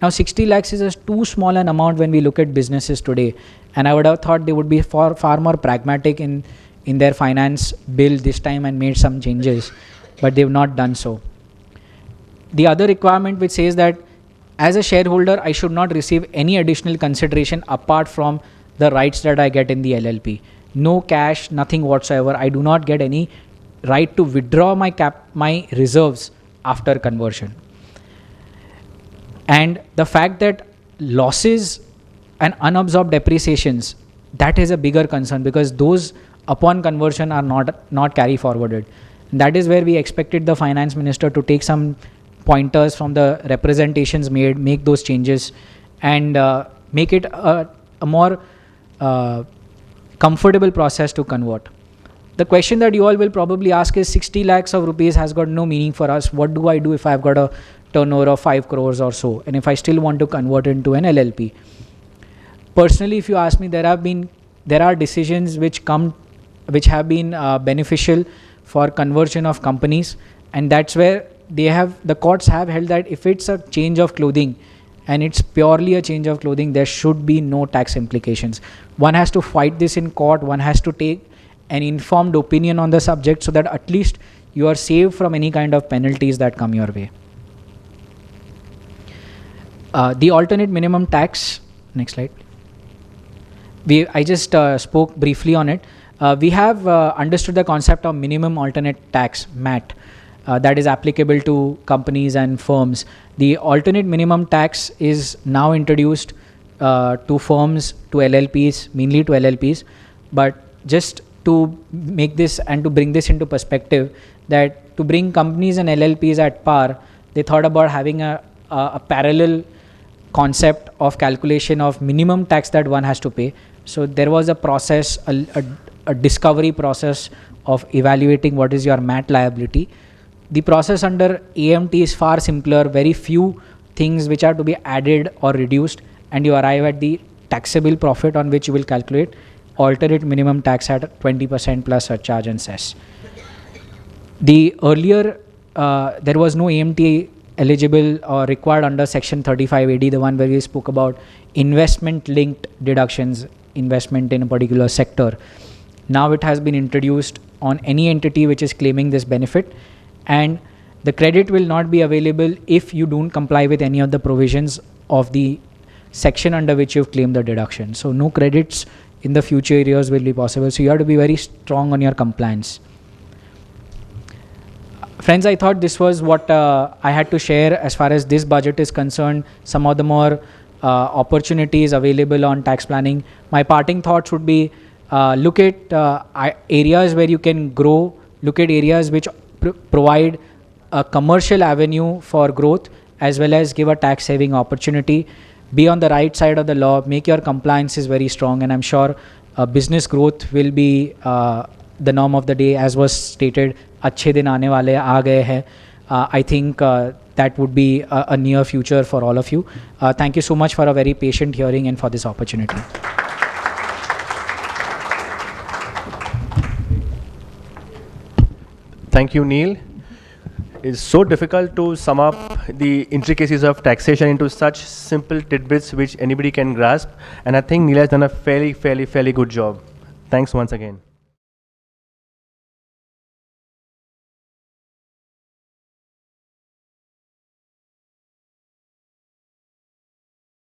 Now 60 lakhs is a too small an amount when we look at businesses today, and I would have thought they would be far more pragmatic in their finance bill this time and made some changes, but they've not done so. The other requirement which says that as a shareholder I should not receive any additional consideration apart from the rights that I get in the LLP. No cash, nothing whatsoever. I do not get any right to withdraw my reserves after conversion. And the fact that losses and unabsorbed depreciations, that is a bigger concern, because those upon conversion are not carry forwarded. And that is where we expected the finance minister to take some pointers from the representations made, make those changes, and make it a more comfortable process to convert. The question that you all will probably ask is 60 lakhs of rupees has got no meaning for us. What do I do if I've got a turnover of 5 crores or so, and if I still want to convert into an LLP? Personally, if you ask me, there are decisions which have been beneficial for conversion of companies, and that's where the courts have held that if it's a change of clothing and it's purely a change of clothing, there should be no tax implications. One has to fight this in court. One has to take an informed opinion on the subject so that at least you are saved from any kind of penalties that come your way. The alternate minimum tax, next slide. I just spoke briefly on it. We have understood the concept of minimum alternate tax, MAT, that is applicable to companies and firms. The alternate minimum tax is now introduced to firms, to LLPs, mainly to LLPs. But just to make this and to bring this into perspective, that to bring companies and LLPs at par, they thought about having a parallel concept of calculation of minimum tax that one has to pay. So there was a process, a discovery process of evaluating what is your MAT liability. The process under AMT is far simpler, very few things which are to be added or reduced, and you arrive at the taxable profit on which you will calculate alternate minimum tax at 20% plus surcharge and cess. The earlier, there was no AMT eligible or required under section 35AD, the one where we spoke about investment linked deductions, investment in a particular sector. Now it has been introduced on any entity which is claiming this benefit, and the credit will not be available if you don't comply with any of the provisions of the section under which you've claimed the deduction. So no credits in the future years will be possible. So you have to be very strong on your compliance. Friends, I thought this was what I had to share as far as this budget is concerned, some of the more opportunities available on tax planning. My parting thoughts would be, look at areas where you can grow, look at areas which provide a commercial avenue for growth as well as give a tax saving opportunity. Be on the right side of the law, make your compliances very strong, and I'm sure business growth will be the norm of the day, as was stated. Achhe din aane wale aa gaye hai. I think that would be a near future for all of you. Thank you so much for a very patient hearing and for this opportunity. Thank you, Neil. It's so difficult to sum up the intricacies of taxation into such simple tidbits which anybody can grasp. And I think Neil has done a fairly good job. Thanks once again.